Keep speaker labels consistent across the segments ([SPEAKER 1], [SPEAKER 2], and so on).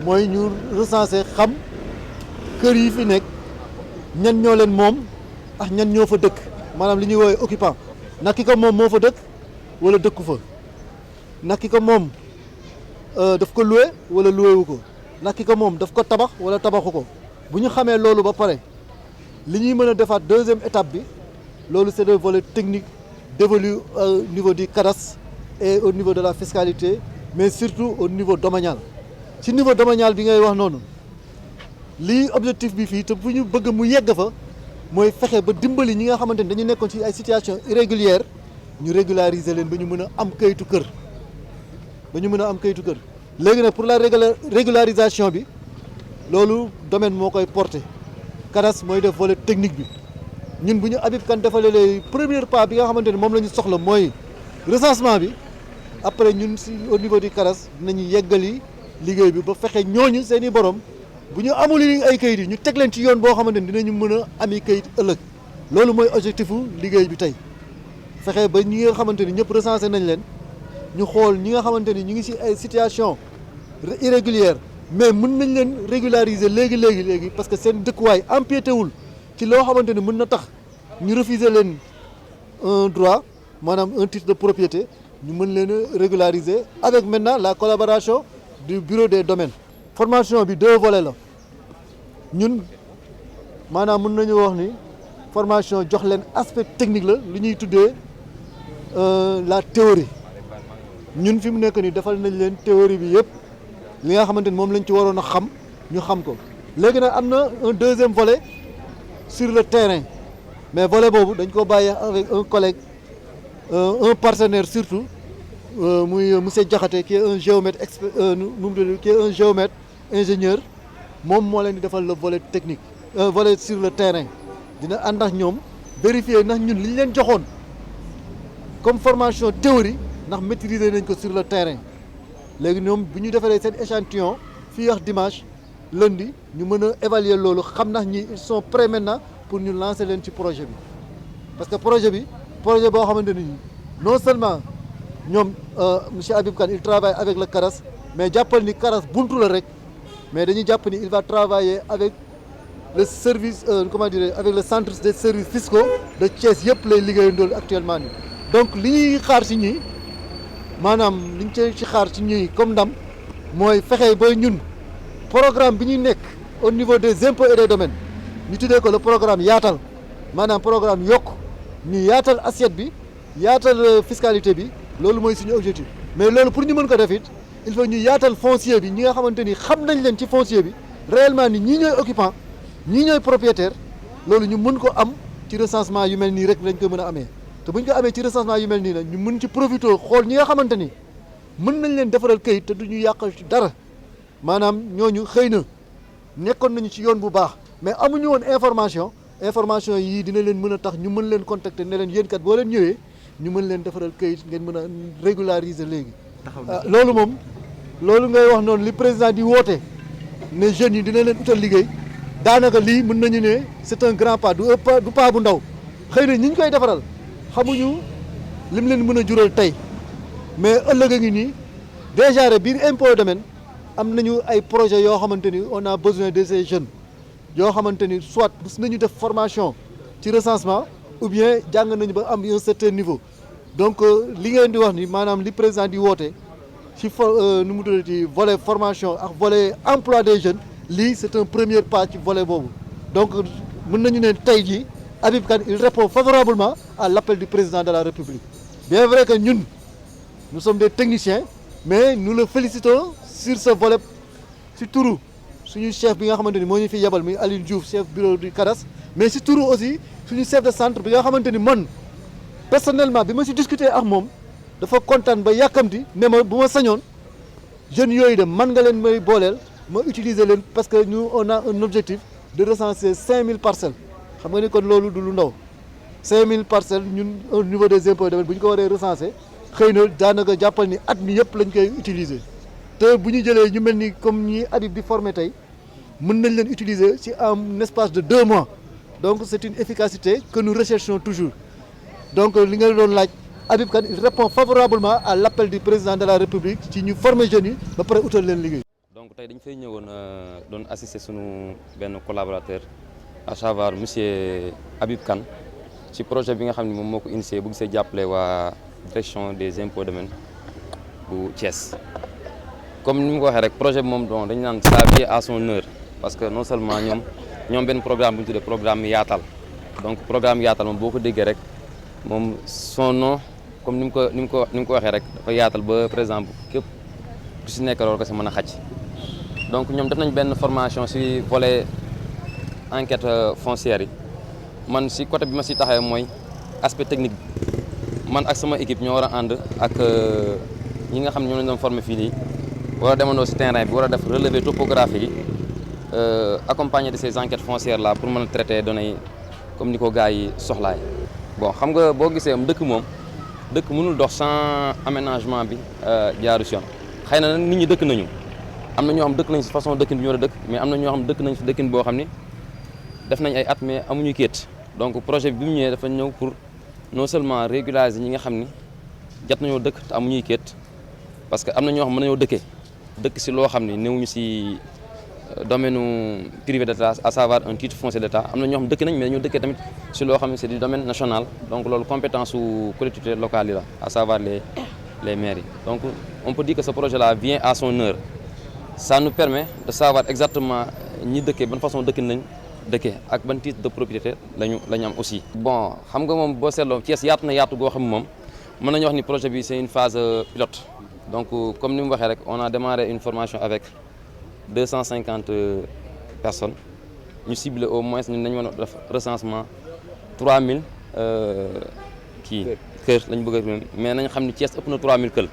[SPEAKER 1] mooy ñu recenser xam kër yi fi nekk ñan ñoo leen moom ak ñan ñoo fa dëkk maanaam li ñuy woowee occupant ndax ki ko moom moo fa dëkk wala dëkku fa ndax ki ko moom daf ko loué wala loué wu ko ndax ki ko moom daf ko tabax wala tabaxu ko bu ñu xamee loolu ba pare li ñuy mën a defaat deuxième étape bi loolu c'est le volet technique dévolu au niveau du cadastre et au niveau de la fiscalité mais surtout au niveau domanial ci niveau domanial bi ngay wax noonu lii objectif bi fii te bu ñu bëgg mu yegg fa mooy fexe ba dimbali ñi nga xamante ni dañu nekkoon ci ay situation irrégulière ñu régulariser leen ba ñu mën a am kayitu kër léegi nag pour la régularisation bi loolu domaine moo koy porter cadastre mooy def volet technique bi ñun bu ñu Habib Kane defalee les premiers pas bi nga xamante ni moom la ñu soxla mooy recensement bi après ñun si au niveau du cadastre dinañu yeggali liggéey bi ba fexe ñooñu seen i borom bu ñu amul ay kayit yi ñu teg leen ci yoon boo xamante ni dinañu mën a ami kayit ëllëg loolu mooy objectifu liggéey bi tey fexe ba ñi nga xamante ni ñëpp recensé nañ leen ñu xool ñi nga xamante ni ñu ngi si ay situation irrégulière mais mën nañ leen régulariser léegi parce que seen dëkkuwaay empiété wul ci loo xamante ni mën na tax ñu refuser leen un droit maanaam un titre de propriété ñu mën leen a régulariser avec maintenant la collaboration du bureau des domaines. formation bi 2 volets la ñun maanaam mën nañu wax ni formation jox leen aspect technique la lu ñuy tuddee la théorie ñun fi mu nekk nii defal nañ leen théorie bi yëpp li nga xamante ni moom lañ ci waroon a xam ñu xam ko léegi nag am na un deuxième volet sur le terrain mais volet boobu dañ ko bàyyi avec un collègue un partenaire surtout muy monsieur Diakhaté qui est un géomètre qui est un géomètre ingénieur moom moo leen di defal le volet technique volet sur le terrain dina ànd ak ñoom vérifier ndax ñun li ñu leen joxoon comme formation théorie ndax maîtriser nañ ko sur le terrain léegi ñoom bu ñu defaree seen échantillon fii wax dimanche lundi ñu mën a évaluer loolu xam ndax ñi ils sont prêts maintenant pour ñu lancer leen ci projet bi parce que projet boo xamante ni non seulement ñoom monsieur Habib Kane il travaille avec le cadastre mais jàppal ni cadastre buntu la rek mais dañuy jàpp ni il va travailler avec le service avec le centre des services fiscaux de Thiès yëpp lay liggéeyandool actuellement nii donc li ñuy xaar ci ñi maanaam li ñu ci xaar ci ñi comme ndam mooy fexe ba ñun programme bi ñuy nekk au niveau des impôts et des domaines ñu tuddee ko le programme yaatal maanaam programme yokk ñu yaatal assiette bi yaatal fiscalité bi loolu mooy suñu objectif mais loolu pour ñu mën ko def it il faut ñu yaatal foncier bi ñi nga xamante ni xam nañ leen ci foncier bi réellement ni ñii ñooy occupant ñii ñooy propriétaire loolu ñu mën ko am ci recensement yu mel nii rek lañ ko mën a amee te bu ñu ko amee ci recensement yu mel nii nag ñu mën ci profité xool ñi nga xamante ni mën nañ leen defaral këyit te du ñu yàqal ci dara maanaam ñooñu xëy na nekkoon nañu ci yoon bu baax mais amuñu woon information yii dina leen mën a tax ñu mën leen contacter ne leen yéen kat boo leen ñëwee ñu mën leen defaral këyit ngeen mën a régulariser léegi. loolu moom loolu ngay wax noonu li président di woote ne jeunes yi dina leen utal liggéey daanaka lii mën nañu ne c'est un grand pas du pas bu ndaw xëy na ñi ñu koy defaral xamuñu lim leen mën a jural tey mais ëllëg a ngi nii déjà rek biir impôt domaine am nañu ay projets yoo xamante ni on a besoin de ces jeunes yoo xamante ni soit gis nañu def formation ci recensement ou bien jàng nañu ba am un certain niveau donc li ngeen di wax ni maanaam li président di woote ci nu mu tuddati volet formation ak volet emploi des jeunes lii c'est un premier pas ci volet boobu donc mën nañu ne tey jii Habib Kane il répond favorablement à l'appel du président de la République bien vrai que ñun nous sommes des techniciens mais nous le félicitons sur ce volet ci turu suñu chef bi nga xamante ni moo ñu fi yebal muy Aline Diouf chef bureau du cadastre mais ci turu aussi suñu chef de centre bi nga xamante ni man personnellement bi ma ci discuter ak moom dafa kontaan ba yàkkamti ne ma bu ma sañoon jeunes yooyu de man nga leen may booleel ma utiliser leen parce que ñu on a un objectif de recenser 5000 parcelles xam nga ni kon loolu du lu ndaw 5000 parcelles ñun au niveau des impôts bu ñu ko waree recenser xëy na daanaka jàppal ni at mi yëpp lañ koy utiliser te bu ñu jëlee ñu mel ni comme ñi Habib di former tey mën nañ leen utiliser ci un espace de 2 mois donc c'est une efficacité que nous recherchons toujours donc li nga doon laaj Habib Kane il répond favorablement à l'appel du président de la République ci ñu former jeunes yi ba pare utal leen liggéey.
[SPEAKER 2] donc tey dañ fay ñëwoon doon assister sunu benn collaborateur à savoir monsieur Habib Kane ci projet bi nga xam ne moom moo ko initié bu gisee jàppale waa direction des impôts domaines bu Thiès. comme ni mu ko waxee rek projet bi moom donc dañu naan ça vient à son heure parce que non seulement ñoom benn programme bu ñu tuddee programme yaatal donc programme yaatal moom boo ko déggee rek moom son nom comme ni mu ko waxee rek dafa yaatal ba par exemple képp ku si nekk loolu ko si mën a xaj donc ñoom def nañ benn formation si volet enquête foncière yi man si côté bi ma si taxawee mooy aspect technique bi man ak sama équipe ñoo war a ànd ak ñi nga xam ne ñoo leen doon formé fii nii war a demandoo si terrain bi war a def relevé topographique yi accompagner de ces enquêtes foncières là pour mën a traiter données yi comme ni ko gars yi soxlaay bon xam nga boo gisee dëkk moom dëkk mënul dox sans aménagement bi jaaru si yoon xëy na nit ñi dëkk nañu am na ñoo xam dëkk nañ si façon dëkkin bi ñu war a dëkk mais am na ñoo xam dëkk nañ si dëkkin boo xam ni def nañ ay at mais amuñu kéet donc projet bi mu ñëwee dafa ñëw pour non seulement régulariser ñi nga xam ni jot nañoo dëkk te amuñuy kéet parce que am na ñoo xam mën nañoo dëkkee dëkk si loo xam ni néewuñu si domaine privé d'État à savoir un titre foncier d'État am na ñoo xam dëkk nañ mais dañoo dëkkee tamit si loo xam ne c'est du domaine national donc loolu compétence su collectivité locale yi la à savoir les maires yi donc on peut dire que ce projet là vient à son heure ça nous permet de savoir exactement ñi dëkkee ban façon dëkkin nañ dëkkee ak ban titre de propriété lañu am aussi. bon xam nga moom boo seetloo Thiès yaatu na yaatu goo xam ne moom mën nañu wax ni projet bi c'est une phase pilote donc comme ni mu waxee rek on a démarré une formation avec 250 personnes ñu ciblé au moins ñun nañu mën a def recensement 3000 kër lañ bëgg a mais nañ xam ni Thiès ëpp na 3000 kër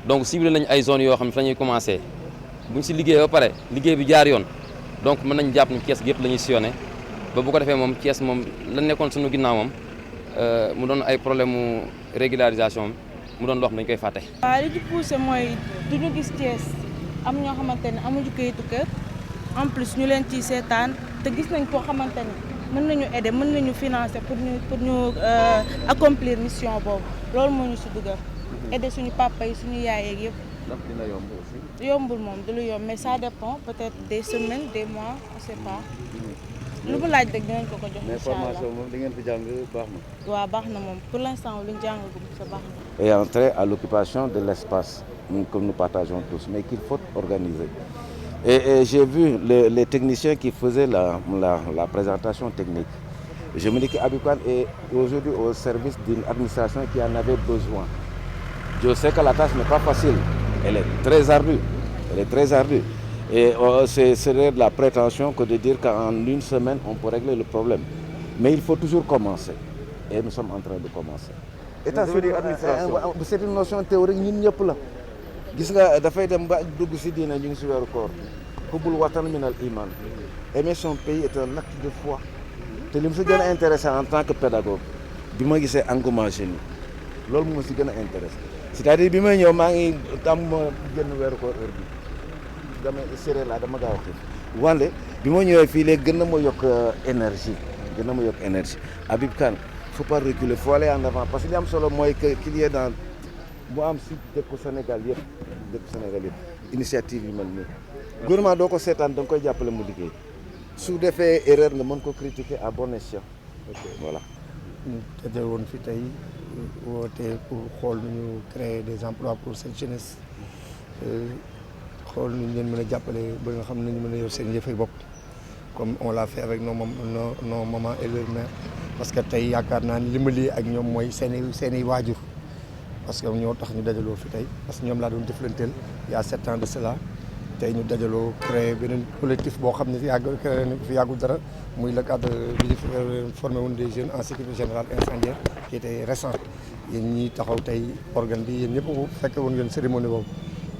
[SPEAKER 2] donc ciblé nañ ay zones yoo xam ne fa ñuy commencé bu ñu si liggéey ba pare liggéey bi jaar yoon donc mën nañ jàpp ni Thiès gi yëpp la ñuy sillonné ba bu ko defee moom Thiès moom la nekkoon suñu ginnaaw moom mu doon ay problème mu régularisation mu doon loo xam dañ koy fàtte.
[SPEAKER 3] waaw li ci poussé mooy du ñu gis Thiès am ñoo xamante ne amuñu kayitu kër en plus ñu leen ciy seetaan te gis nañ koo xamante ne mën nañu aider mën nañu financer pour ñu accomplir mission boobu loolu moo ñu si dugal aider suñu papa yi suñu yaay yeeg yëpp.
[SPEAKER 4] ndax dina yomb aussi.
[SPEAKER 3] yombul moom du lu yomb mais ça dépend peut-être des semaines des mois on sait pas lu mu laaj rek dinañ ko jox.
[SPEAKER 4] mais formation moom li ngeen fi jàng baax na.
[SPEAKER 3] waaw baax na moom pour l'instant li ñu jàngagum sa baax na.
[SPEAKER 4] et entrer à l'occupation de l'espace comme nous partageons tous mais qu'il faut organiser et j'ai vu les techniciens qui faisaient la présentation technique je me dis que Habib Kane est aujourd'hui au service d'une administration qui en avait besoin. Je sais que la tâche n'est pas facile, elle est très ardue, et c'est serait de la prétention que de dire qu'en une semaine on peut régler le problème, mais il faut toujours commencer et nous sommes en train de commencer. État civil administration c'est une notion théorique ñun ñëpp la gis nga dafay dem ba dugg ci diina ñu ngi ci weeru koor hubbul watan minal iman aimer son pays est un acte de foi te li mu si gën a intéressé en tant que pédagogue bi ma gisee engouement jeunes yi loolu moo si gën a intéressé c'est-à-dire bi may ñëw maa ngi tam génn weeru koor heure bi dama séré la dama gaaw xiif wante bi ma ñëwee fii léegi gën na ma yokk énergie Habib Kane faut pas reculer faut aller en avant parce que li am solo mooy que qu'il y ait dans mu am si dëkku Sénégal yëpp initiative yi mel nii gouvernement doo ko seetaan da nga koy jàppale mu liggéey su defee erreur nga mën ko critiquer à bon escient. Voilà.
[SPEAKER 5] ñu daje woon fi tey woote pour xool nu ñu créer des emplois pour cette jeunesse xool nu ñu leen mën a jàppale ba nga xam ne ñu mën a yor seen yëfe bopp comme on l'a fait avec nos mamans et leur mère parce que tey yaakaar naa ni li ma lii ak ñoom mooy seen i waajur parce que ñoo tax ñu dajaloo fi tey parce que ñoom laa doon jëflanteel il y a 7 ans de cela tey ñu dajaloo créé beneen collectif boo xam ne fi yàggul dara muy le cadre bi formé woon des jeunes en sécurité générale incendiaire qui était récent yéen ñi taxaw tey organe bi yéen ñëpp fekke woon ngeen cérémonie boobu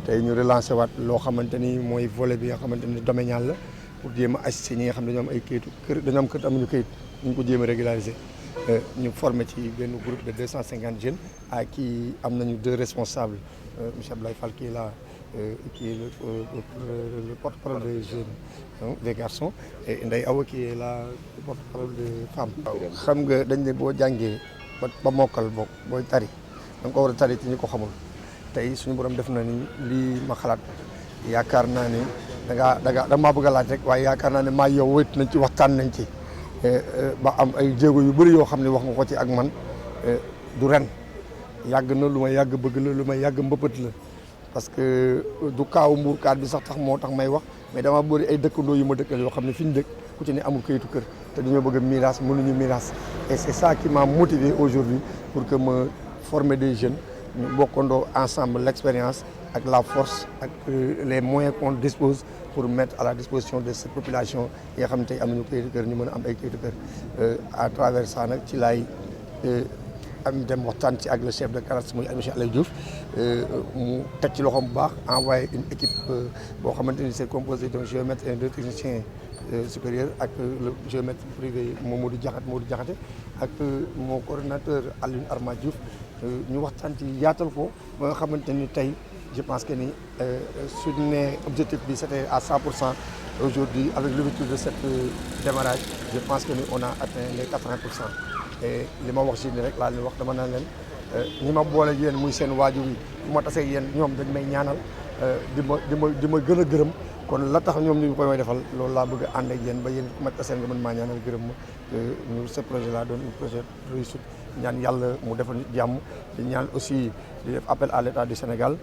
[SPEAKER 5] tey ñu relancé waat loo xamante ni mooy volet bi nga xamante ni domanial la pour jéem a assister ñi nga xam ne dañoo am ay kayitu kër dañoo am kër amuñu kayit ñu ko jéem a régulariser ñu formé ci benn groupe de 250 jeunes à qui am nañu 2 responsables monsieur Abdoulaye Fall qui est là qui est le porte-parole des jeunes des garçons et Ndeye Awa qui est là le porte-parole des femmes. xam nga dañ ne boo jàngee ba mokkal booy tari da nga ko war a tari ci ñi ko xamul tey suñu borom def na ni lii ma xalaat yaakaar naa ni da maa bëgg a laaj rek waaye yaakaar naa ne maa yow wéet nañ ci waxtaan nañ ci ba am ay jéego yu bëri yoo xam ne wax nga ko ci ak man du ren yàgg na lu ma yàgg bëgg la lu ma yàgg mbëppët la parce que du kaaw mbuurkaat bi sax tax moo tax may wax mais dama bëri ay dëkkandoo yu ma dëkkal yoo xam ne fi ñu dëkk ku ci ne amul kayitu kër te dañoo bëgg a miraas mënuñu miraas et c'est ça qui m'a motivé aujourd'hui pour que ma former des jeunes ñu bokkandoo ensemble l'expérience ak la force ak les moyens qu'on dispose pour mettre à la disposition de cette population yi nga xam ne tey amuñu kayitu kër ñu mën a am ay kayitu kër à travers ça nag ci laay am dem waxtaan ci ak le chef de CARAS muy monsieur Alain Diouf mu teg ci loxoom bu baax envoyé une équipe boo xamante ni c'est composé d'un géomètre et deux techniciens supérieurs ak le géomètre privé Modou Diakhaté ak mon coordonnateur Alioune Arma Diouf ñu waxtaan ci yaatal ko ba nga xamante ni tey je pense que ni suñu ne objectif bi c'était à 100% aujourd'hui avec l'ouverture de cette démarrage je pense que ni on a atteint les 80%. et li ma wax si ni rek laa leen wax dama naan leen ñi ma boole yéen muy seen waajur yi fu ma tasee yéen ñoom dañ may ñaanal di ma gën a gërëm kon la tax ñoom ñu koy may defal loolu laa bëgg a ànd ak yéen ba yéen ku ma tasee nga mën maa ñaanal gërëm ma ñu ce projet là doon un projet de réussite ñaan yàlla mu defal nit jàmm di ñaan aussi di def appel à l'État du Sénégal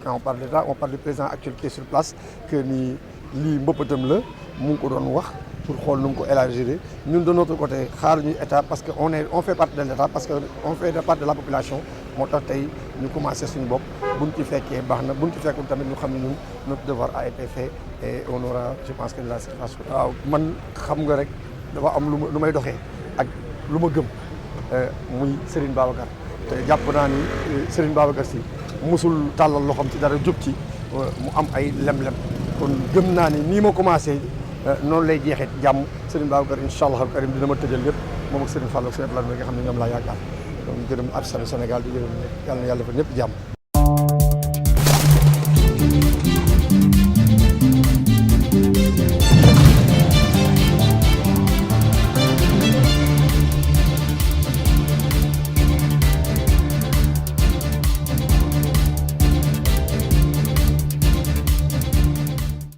[SPEAKER 5] quand on parle d'État on parle du président actuel qui est sur place que ni lii mbëppatam la mu ngi ko doon wax pour xool nu mu ko élargir ñun de notre côté xaar ñu état parce que on fait partie de l'état parce que on fait partie de la population moo tax tey ñu commencé suñu bopp buñ ci fekkee baax na buñ ci fekkul tamit ñu xam ne ñun notre devoir a été fait et on aura je pense que de la situation. waaw man xam nga rek dafa am lu may doxee ak lu ma gëm muy Serigne Babacar te jàpp naa ni Serigne Babacar si musul tàllal loxoom ci dara jóg ci mu am ay lem-lem kon gëm naa ni nii ma commencé. noonu lay jeexee jàmm Serigne Babacar incha allah karim dina ma tëjal lépp moom ak Serigne Fall ak Serigne Plan nga xam ne ñoom laa yaakaar donc gërëm artisan Sénégal di gërëm yàlla na yàlla fa ñëpp jàmm